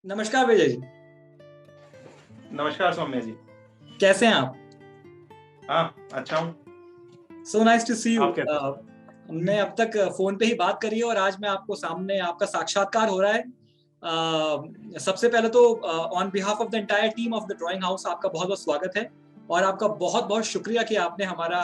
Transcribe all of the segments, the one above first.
नमस्कार विजय जी। नमस्कार सौम्य जी। कैसे हैं आप? हाँ, अच्छा हूँ। So nice to see you. आप कैसे? हमने अब तक फोन पे ही बात करी है और आज मैं आपको सामने आपका साक्षात्कार हो रहा है। सबसे पहले तो on behalf of the entire team of the drawing house आपका बहुत बहुत स्वागत है और आपका बहुत बहुत शुक्रिया कि आपने हमारा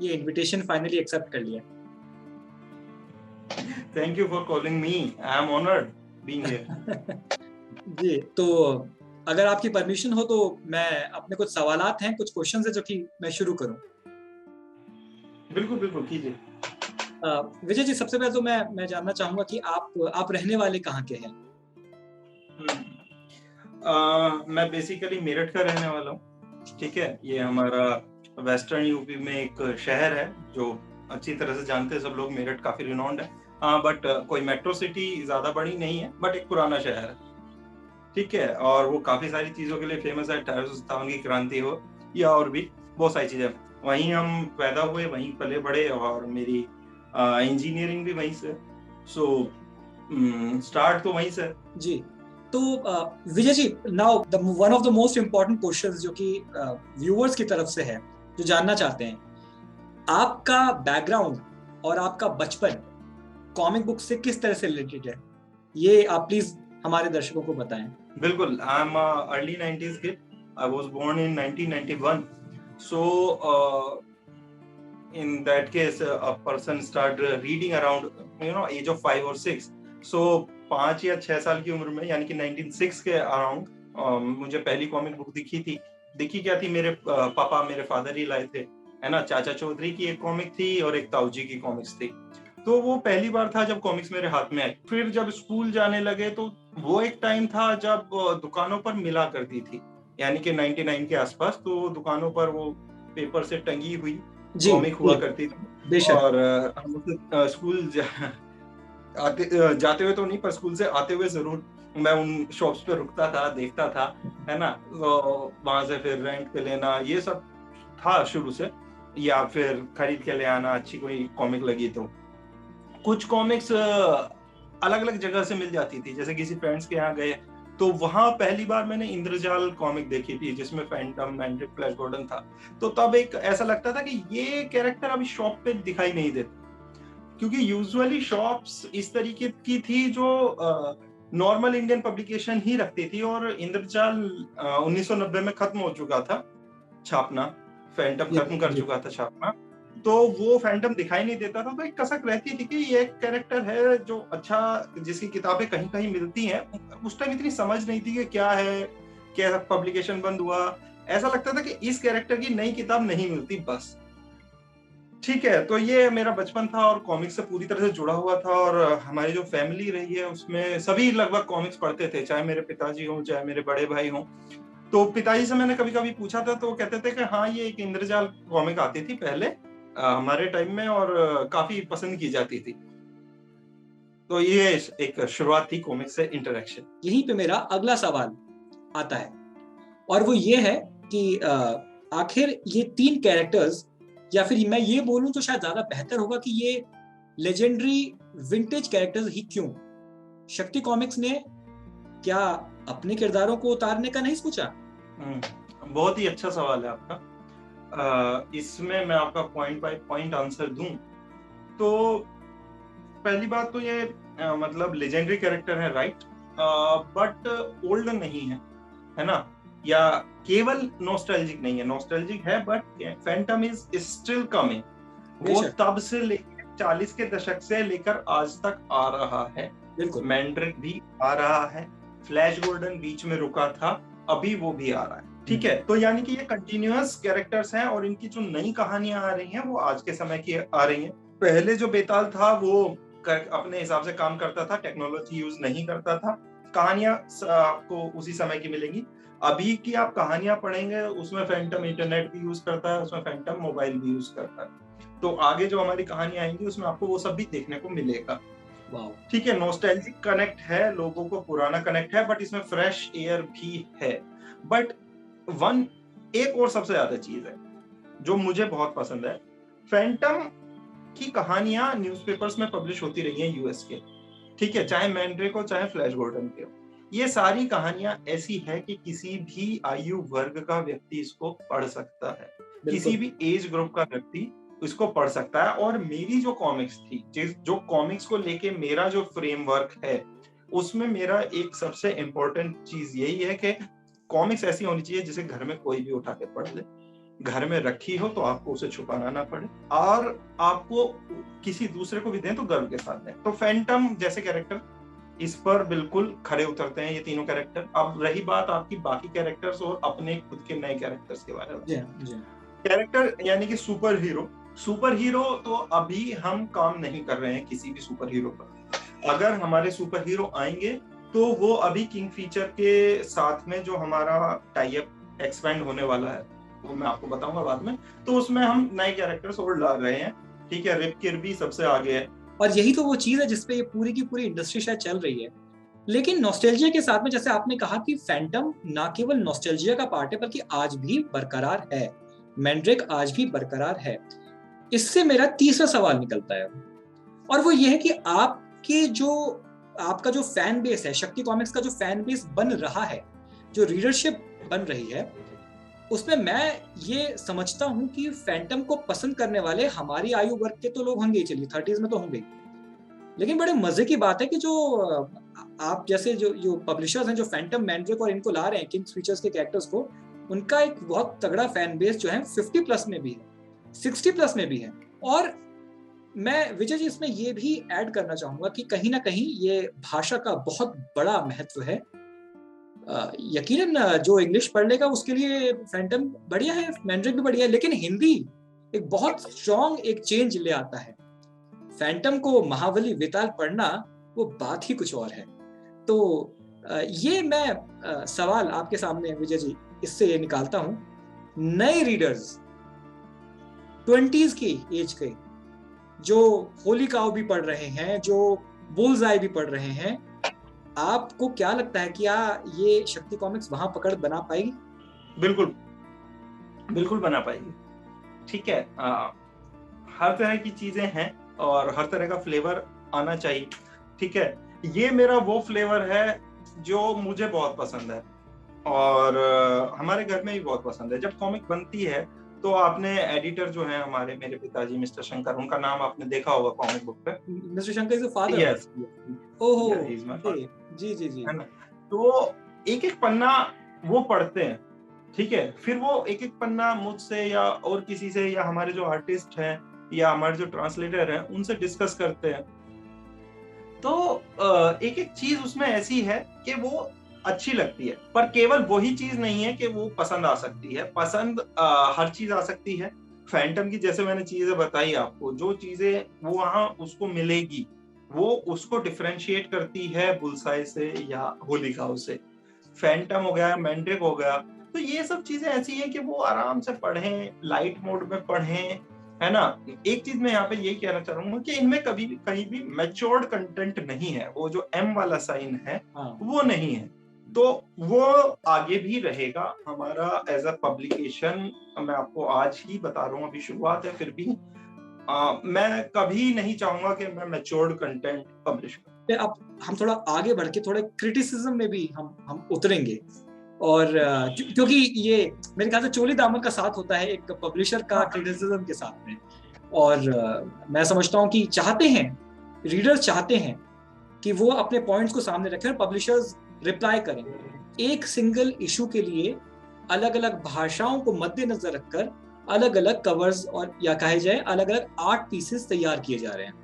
ये इनविटेशन फाइनली एक्सेप्ट कर लिया। Thank you for calling me. I am honoured being here. जी, तो अगर आपकी परमिशन हो तो मैं अपने कुछ सवालात हैं, कुछ क्वेश्चंस है जो कि मैं शुरू करूं। बिल्कुल बिल्कुल कीजिए। विजय जी, सबसे पहले तो मैं जानना चाहूंगा कि आप रहने वाले कहाँ के हैं? मैं बेसिकली मेरठ का रहने वाला हूँ। ठीक है, ये हमारा वेस्टर्न यूपी में एक शहर है जो अच्छी तरह से जानते हैं सब लोग। मेरठ काफी रिनोन्ड है। हाँ, बट कोई मेट्रो सिटी ज्यादा बड़ी नहीं है, बट एक पुराना शहर है। ठीक है, और वो काफी सारी चीजों के लिए फेमस है। 1857 की क्रांति हो या और भी बहुत सारी चीजें। वहीं हम पैदा हुए, वहीं पले बड़े, और मेरी इंजीनियरिंग भी वहीं से। सो स्टार्ट तो वहीं से। जी, तो Vijay ji, now the one of the most important questions जो कि व्यूअर्स की तरफ से है, जो जानना चाहते हैं, आपका बैकग्राउंड और आपका बचपन कॉमिक बुक से किस तरह से रिलेटेड है, ये आप प्लीज हमारे दर्शकों को बताएं। बिल्कुल, I am early 90s kid. I was born in 1991. So in that case, a person start reading around age of 5 or 6. So 5 या 6 साल की उम्र में, यानी कि 1906 के अराउंड मुझे पहली कॉमिक बुक दिखी थी। दिखी क्या थी, मेरे पापा, मेरे फादर ही लाए थे, है ना। चाचा चौधरी की एक कॉमिक थी और एक ताऊजी की कॉमिक्स थी। तो वो पहली बार था जब कॉमिक्स मेरे हाथ में आई। फिर जब स्कूल जाने लगे तो वो एक टाइम था जब दुकानों पर मिला करती थी, यानी कि 99 के आसपास। तो दुकानों पर वो पेपर से टंगी हुई जी कॉमिक हुआ जी, करती थी। बेशक। और हम लोग स्कूल जाते हुए तो नहीं, पर स्कूल से आते हुए जरूर मैं उन शॉप्स पे रुकता था, देखता था, है ना। तो वहां से फिर रेंट पे लेना, ये सब था शुरू से। या फिर खरीद के ले आना, अच्छी कोई कॉमिक लगी तो। कुछ कॉमिक्स अलग अलग जगह से मिल जाती थी, जैसे किसी फ्रेंड्स के यहाँ गए तो वहां पहली बार मैंने इंद्रजाल कॉमिक देखी थी, जिसमें फैंटम, मैंड्रिक, फ्लैश गॉर्डन था। तो तब एक ऐसा लगता था कि ये कैरेक्टर अभी शॉप पे दिखाई नहीं देते, क्योंकि यूजुअली शॉप्स इस तरीके की थी जो नॉर्मल इंडियन पब्लिकेशन ही रखती थी। और इंद्रजाल 1990 में खत्म हो चुका था छापना। फैंटम जी खत्म कर जी चुका था छापना। तो वो फैंटम दिखाई नहीं देता था। तो एक कसक रहती थी कि ये एक कैरेक्टर है जो अच्छा, जिसकी किताबें कहीं कहीं मिलती हैं। उस टाइम इतनी समझ नहीं थी कि क्या है, क्या पब्लिकेशन बंद हुआ। ऐसा लगता था कि इस कैरेक्टर की नई किताब नहीं मिलती बस। ठीक है, तो ये मेरा बचपन था और कॉमिक्स से पूरी तरह से जुड़ा हुआ था। और हमारी जो फैमिली रही है उसमें सभी लगभग कॉमिक्स पढ़ते थे, चाहे मेरे पिताजी हों चाहे मेरे बड़े भाई हों। तो पिताजी से मैंने कभी कभी पूछा था तो वो कहते थे कि हाँ, ये एक इंद्रजाल कॉमिक आती थी पहले हमारे टाइम में, और काफी पसंद की जाती थी। तो ये एक शुरुआत थी कॉमिक्स से इंटरेक्शन। यहीं पे मेरा अगला सवाल आता है और वो ये है कि आखिर ये तीन कैरेक्टर्स, या फिर मैं ये बोलूं तो शायद ज्यादा बेहतर होगा कि ये लेजेंडरी विंटेज कैरेक्टर्स ही क्यों? शक्ति कॉमिक्स ने क्या अपने किरदारों को उतारने का नहीं सोचा? बहुत ही अच्छा सवाल है आपका। इसमें मैं आपका पॉइंट बाय पॉइंट आंसर दूं तो पहली बात तो ये मतलब लेजेंडरी कैरेक्टर है, राइट, बट ओल्ड नहीं है, है ना। या केवल नॉस्टैल्जिक नहीं है, नॉस्टैल्जिक है, but Phantom is still coming. वो बेशक, तब से लेकर 40 के दशक से लेकर आज तक आ रहा है। बिल्कुल। मैंड्रिक भी आ रहा है, फ्लैश गोल्डन बीच में रुका था, अभी वो भी आ रहा है। ठीक है, तो यानी कि ये कंटिन्यूअस कैरेक्टर्स हैं और इनकी जो नई कहानियां आ रही हैं वो आज के समय की आ रही हैं। पहले जो बेताल था वो अपने हिसाब से काम करता था, टेक्नोलॉजी यूज नहीं करता था। कहानियां आपको उसी समय की मिलेंगी। अभी की आप कहानियां पढ़ेंगे उसमें फैंटम इंटरनेट भी यूज करता है, उसमें फैंटम मोबाइल भी यूज करता है। तो आगे जो हमारी कहानियां आएंगी उसमें आपको वो सब भी देखने को मिलेगा। वाओ। ठीक है, नॉस्टैल्जिक कनेक्ट है, लोगों को पुराना कनेक्ट है, बट इसमें फ्रेश एयर भी है। बट वन एक और सबसे ज्यादा चीज है जो मुझे बहुत पसंद है। फैंटम की कहानियां न्यूज़पेपर्स में पब्लिश होती रही हैं यूएस के। ठीक है, चाहे मैंड्रिक हो चाहे फ्लैश गॉर्डन के हो। ये सारी कहानियां ऐसी है कि किसी भी आयु वर्ग का व्यक्ति इसको पढ़ सकता है, किसी भी एज ग्रुप का व्यक्ति इसको पढ़ सकता है। और मेरी जो कॉमिक्स थी, जो कॉमिक्स को लेके मेरा जो फ्रेमवर्क है, उसमें मेरा एक सबसे इम्पोर्टेंट चीज यही है कि कॉमिक्स ऐसी होनी चाहिए जिसे घर में कोई भी उठा के पढ़ ले, घर में रखी हो तो आपको उसे छुपाना ना पड़े, और आपको किसी दूसरे को भी दें तो गर्व के साथ दें। तो फैंटम जैसे कैरेक्टर इस पर बिल्कुल खड़े उतरते हैं, ये तीनों कैरेक्टर। अब रही बात आपकी बाकी कैरेक्टर्स और अपने खुद के नए कैरेक्टर्स के बारे में। कैरेक्टर यानी कि सुपर हीरो तो अभी हम काम नहीं कर रहे हैं किसी भी सुपर हीरो पर। अगर हमारे सुपर हीरो आएंगे तो वो अभी किंग फीचर के साथ में जो हमारा टाई अप एक्सपेंड होने वाला है वो मैं आपको बताऊंगा बाद में, तो उसमें हम नए कैरेक्टर्स और ला रहे हैं। ठीक है, रिप किर्बी सबसे आगे है, और यही तो वो चीज है जिसपे ये पूरी की पूरी इंडस्ट्री शायद चल रही है। लेकिन नॉस्टैल्जिया के साथ में, जैसे आपने कहा कि फैंटम ना केवल नॉस्टैल्जिया का पार्ट है बल्कि आज भी बरकरार है, मैंड्रेक आज भी बरकरार है। इससे मेरा तीसरा सवाल निकलता है, और वो ये है कि आपका जो फैन बेस है, शक्ति कॉमिक्स का जो फैन बेस बन रहा है, जो रीडरशिप बन रही है, उसमें मैं ये समझता हूं कि फैंटम को पसंद करने वाले हमारी आयु वर्ग के तो लोग होंगे, चलिए 30s में तो होंगे। लेकिन बड़े मजे की बात है कि जो आप जैसे जो पब्लिशर्स हैं जो फैंटम, मैंड्रेक और इनको ला रहे हैं, किंग्स फीचर्स के कैरेक्टर्स को, उनका एक बहुत तगड़ा फैन बेस जो है 50 प्लस में भी है, 60 प्लस में भी है। और मैं विजय जी इसमें ये भी ऐड करना चाहूंगा कि कहीं ना कहीं ये भाषा का बहुत बड़ा महत्व है। यकीनन जो इंग्लिश पढ़ लेगा उसके लिए फैंटम बढ़िया है, मैंड्रेक भी बढ़िया है, लेकिन हिंदी एक बहुत स्ट्रॉन्ग एक चेंज ले आता है। फैंटम को महाबली वेताल पढ़ना वो बात ही कुछ और है। तो ये मैं सवाल आपके सामने विजय जी इससे निकालता हूं, नए रीडर्स 20s की एज के जो होली काउ भी पढ़ रहे हैं, जो बुल्सआई भी पढ़ रहे हैं, आपको क्या लगता है कि ये शक्ति कॉमिक्स वहां पकड़ बना पाएगी? बिल्कुल बिल्कुल बना पाएगी। ठीक है, हर तरह की चीजें हैं और हर तरह का फ्लेवर आना चाहिए। ठीक है, ये मेरा वो फ्लेवर है जो मुझे बहुत पसंद है और हमारे घर में भी बहुत पसंद है। जब कॉमिक बनती है तो आपने एडिटर जो है हमारे, मेरे पिताजी मिस्टर शंकर, उनका नाम आपने देखा होगा कॉमिक बुक पे। Mister Shankar is the father? Yes, ओहो, जी जी जी। है ना? तो एक एक पन्ना वो पढ़ते हैं, ठीक है, फिर वो एक एक पन्ना मुझसे या और किसी से या हमारे जो आर्टिस्ट हैं या हमारे जो ट्रांसलेटर हैं उनसे डिस्कस करते हैं। तो एक एक चीज उसमें ऐसी है कि वो अच्छी लगती है, पर केवल वही चीज नहीं है कि वो पसंद आ सकती है। पसंद हर चीज आ सकती है। फैंटम की जैसे मैंने चीजें बताई आपको, जो चीजें वो वहां उसको मिलेगी वो उसको डिफरेंशिएट करती है बुल्सआई से या होली काउ से। फैंटम हो गया, मैंड्रेक हो गया, तो ये सब चीजें ऐसी हैं कि वो आराम से पढ़ें, लाइट मोड में पढ़ें, है ना। एक चीज मैं यहाँ पे यही कहना चाहूंगा कि इनमें कभी भी कहीं भी मैच्योर्ड कंटेंट नहीं है, वो जो एम वाला साइन है वो नहीं है। तो वो आगे भी रहेगा हमारा एज अ पब्लिकेशन। मैं आपको आज ही बता रहा हूँ, अभी शुरुआत है, फिर भी मैं कभी नहीं चाहूंगा कि मैं मैच्योर्ड कंटेंट पब्लिश करूं। अब हम थोड़ा आगे बढ़ के थोड़े क्रिटिसिज्म में भी हम उतरेंगे, और क्योंकि ये मेरे ख्याल से चोली दामन का साथ होता है एक पब्लिशर का क्रिटिसिज्म के साथ में। और मैं समझता हूँ कि रीडर्स चाहते हैं कि वो अपने पॉइंट्स को सामने रखें और पब्लिशर्स रिप्लाई करें। एक सिंगल इशू के लिए अलग अलग भाषाओं को मद्देनजर रखकर अलग अलग कवर्स और या कहे जाए अलग अलग आर्ट पीसेस तैयार किए जा रहे हैं।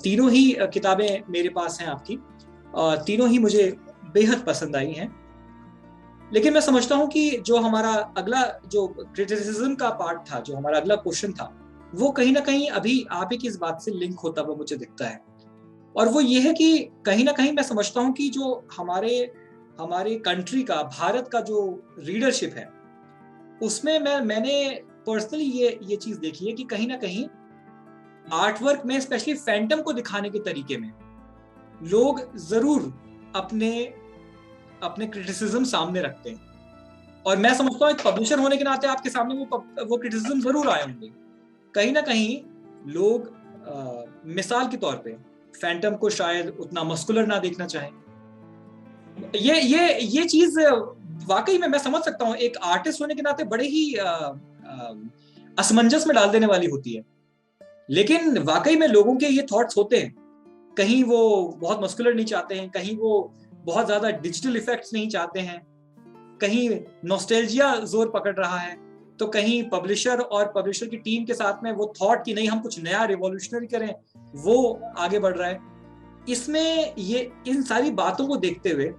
तीनों ही किताबें मेरे पास हैं आपकी, तीनों ही मुझे बेहद पसंद आई हैं। लेकिन मैं समझता हूं कि जो हमारा अगला जो क्रिटिसिज्म का पार्ट था, जो हमारा अगला क्वेश्चन था, वो कहीं ना कहीं अभी आप ही की इस बात से लिंक होता हुआ मुझे दिखता है। और वो ये है कि कहीं ना कहीं मैं समझता हूं कि जो हमारे कंट्री का, भारत का जो रीडरशिप है, उसमें मैंने पर्सनली ये चीज देखी है कि कहीं ना कहीं आर्टवर्क में, स्पेशली फैंटम को दिखाने के तरीके में, लोग जरूर अपने क्रिटिसिज्म सामने रखते हैं। और मैं समझता हूँ एक पब्लिशर होने के नाते आपके सामने वो क्रिटिसिज्म जरूर आए होंगे। कहीं ना कहीं लोग मिसाल के तौर पे फैंटम को शायद उतना मस्कुलर ना देखना चाहें, ये चीज वाकई में मैं समझ सकता हूँ, एक आर्टिस्ट होने के नाते बड़े ही असमंजस में डाल देने वाली होती है। लेकिन वाकई में लोगों के ये थॉट्स होते हैं, कहीं वो बहुत मस्कुलर नहीं चाहते हैं, कहीं वो बहुत ज्यादा डिजिटल इफेक्ट्स नहीं चाहते हैं, कहीं नॉस्टैल्जिया जोर पकड़ रहा है, तो कहीं पब्लिशर और पब्लिशर की टीम के साथ में वो थॉट कि नहीं हम कुछ नया रिवॉल्यूशनरी करें, वो आगे बढ़ रहा है। इसमें ये इन सारी बातों को देखते हुए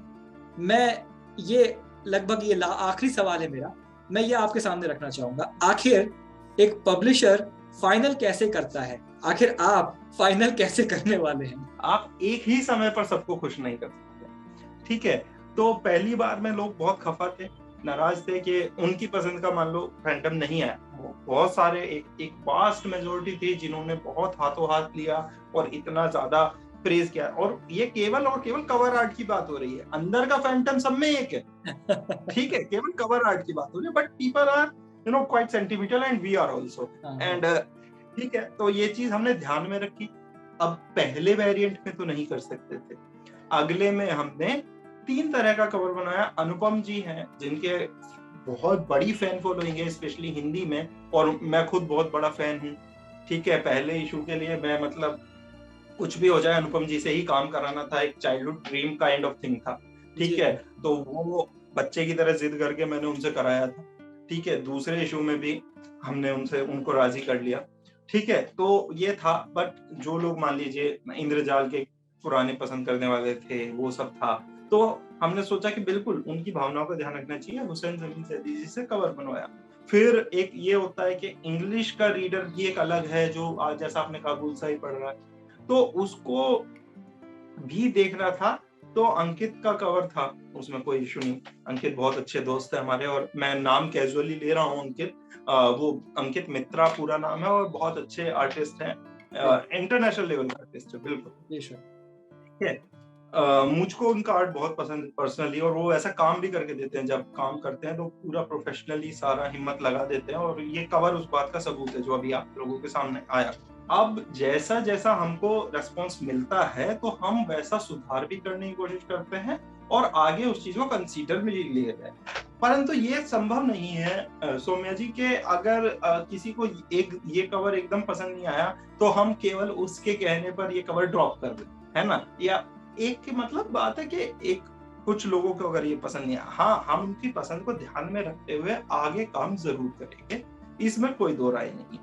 मैं ये लगभग ये आखिरी सवाल है मेरा, मैं ये आपके सामने रखना चाहूंगा, आखिर एक पब्लिशर फाइनल कैसे करता है? आखिर आप फाइनल कैसे करने वाले हैं? आप एक ही समय पर सबको खुश नहीं कर सकते, ठीक है? तो पहली बार में लोग बहुत खफा थे, नाराज थे कि उनकी पसंद का मान लो फैंटम नहीं आया। बहुत सारे एक वास्ट मेजोरिटी थी जिन्होंने बहुत हाथों हाथ लिया और इतना ज्यादा प्रेज किया। और ये केवल और केवल कवर आर्ट की बात हो रही है, अंदर का फैंटम सब में एक है, ठीक है? केवल कवर आर्ट की बात हो रही है, but people are quite sentimental and we are also, and ठीक है। तो ये चीज हमने ध्यान में रखी। अब पहले वेरिएंट में तो नहीं कर सकते थे, अगले में हमने 3 तरह का कवर बनाया। अनुपम जी हैं जिनके बहुत बड़ी फैन फॉलोइंग है, स्पेशली हिंदी में, और मैं खुद बहुत बड़ा फैन हूँ, ठीक है? पहले इशू के लिए मैं मतलब कुछ भी हो जाए अनुपम जी से ही काम कराना था, एक childhood dream kind of thing था, ठीक है? तो वो बच्चे की तरह जिद करके मैंने उनसे कराया था, ठीक है? दूसरे इशू में भी हमने उनको राजी कर लिया, ठीक है? तो ये था। बट जो लोग मान लीजिए इंद्रजाल के पुराने पसंद करने वाले थे, वो सब था, तो हमने सोचा कि बिल्कुल उनकी भावनाओं का ध्यान रखना चाहिए, हुसैन जमीन सैदी जी से कवर बनवाया। फिर एक ये होता है कि इंग्लिश का रीडर भी एक अलग है, जो जैसा आपने कहा गुलसाई पढ़ रहा है, तो उसको भी देखना था। तो अंकित का कवर था, उसमें कोई इशू नहीं। अंकित बहुत अच्छे दोस्त है हमारे, और मैं नाम कैजुअली ले रहा हूँ अंकित, वो अंकित मित्रा पूरा नाम है, और बहुत अच्छे आर्टिस्ट हैं, इंटरनेशनल लेवल का आर्टिस्ट है, बिल्कुल, ठीक है? मुझको उनका आर्ट बहुत पसंद है पर्सनली, और वो ऐसा काम भी करके देते हैं, जब काम करते हैं तो पूरा प्रोफेशनली सारा हिम्मत लगा देते हैं, और ये कवर उस बात का सबूत है जो अभी आप लोगों के सामने आया। अब जैसा जैसा हमको रेस्पॉन्स मिलता है तो हम वैसा सुधार भी करने की कोशिश करते हैं, और आगे उस चीज को कंसीडर में लिए जाए। परंतु ये संभव नहीं है सौम्या जी के, अगर किसी को ये कवर एकदम पसंद नहीं आया तो हम केवल उसके कहने पर ये कवर ड्रॉप कर दें, है ना? या एक की मतलब बात है कि एक कुछ लोगों को अगर ये पसंद नहीं आया, हाँ, हम उनकी पसंद को ध्यान में रखते हुए आगे काम जरूर करेंगे, इसमें कोई दो राय नहीं।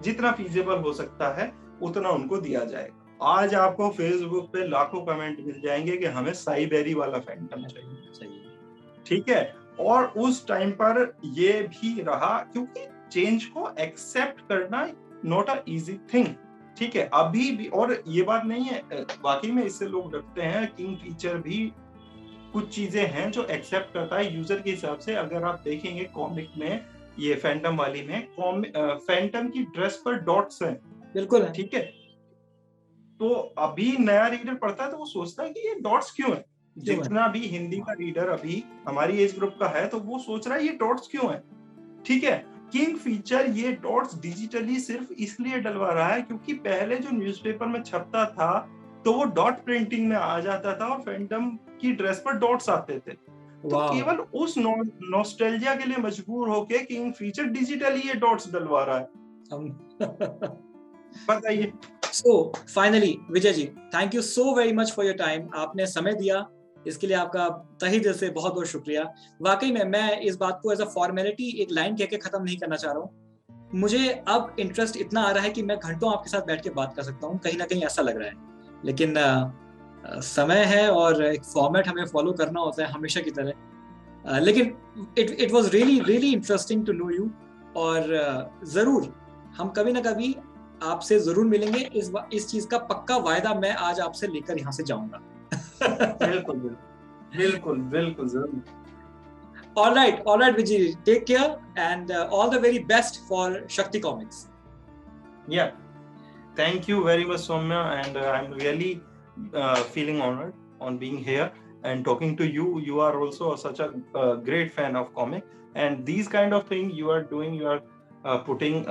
जितना फीजिबल हो सकता है उतना उनको दिया जाएगा। आज आपको फेसबुक पे लाखों कमेंट मिल जाएंगे कि हमें साइबेरी वाला फैंटम चाहिए, ठीक है? और उस टाइम पर ये भी रहा, क्योंकि चेंज को एक्सेप्ट करना नॉट अ इजी थिंग, ठीक है? अभी भी, और ये बात नहीं है, वाकई में इससे लोग डरते हैं। किंग फीचर भी कुछ चीजें हैं जो एक्सेप्ट करता है यूजर के हिसाब से। अगर आप देखेंगे कॉमिक में, ये फैंटम वाली में फैंटम की ड्रेस पर डॉट्स हैं, बिल्कुल, ठीक है? तो अभी नया रीडर पढ़ता है तो वो सोचता है कि ये डॉट्स क्यों है। जितना भी हिंदी का रीडर अभी हमारी एज ग्रुप का है तो वो सोच रहा है ये डॉट्स क्यों है, ठीक है? किंग फीचर ये डॉट्स डिजिटली सिर्फ इसलिए डलवा रहा है क्योंकि पहले जो न्यूज़पेपर में छपता था तो वो डॉट प्रिंटिंग में आ जाता था और फैंटम की ड्रेस पर डॉट्स आते थे। तो केवल उस नॉस्टैल्जिया के लिए मजबूर होके किंग फीचर डिजिटली ये डॉट्स डलवा रहा है। बताइए। So finally, Vijay ji, thank you so very much for your time. आपने समय दिया, इसके लिए आपका तहे दिल से बहुत बहुत शुक्रिया। वाकई में मैं इस बात को एज अ फॉर्मेलिटी एक लाइन कह के खत्म नहीं करना चाह रहा हूँ। मुझे अब इंटरेस्ट इतना आ रहा है कि मैं घंटों आपके साथ बैठ के बात कर सकता हूँ, कहीं ना कहीं ऐसा लग रहा है। लेकिन समय है और एक फॉर्मेट हमें फॉलो करना होता है हमेशा की तरह। लेकिन it was really really interesting to know you, और जरूर हम कभी ना कभी आपसे जरूर मिलेंगे। इस चीज का पक्का वायदा मैं आज आपसे लेकर यहाँ से जाऊंगा। बिल्कुल बिल्कुल बिल्कुल जरूर। All right, Vijay. Take care and all the very best for Shakti Comics. Yeah, thank you very much, Soumya, and I'm really feeling honored on being here and talking to you. You are also such a great fan of comic, and these kind of thing you are doing, you are putting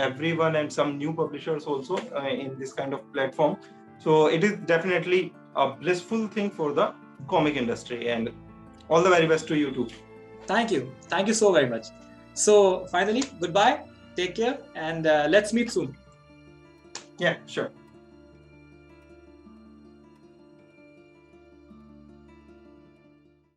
everyone and some new publishers also in this kind of platform. So it is definitely a blissful thing for the comic industry, and all the very best to you too. Thank you so very much. So finally, goodbye, take care, and let's meet soon. Yeah, sure.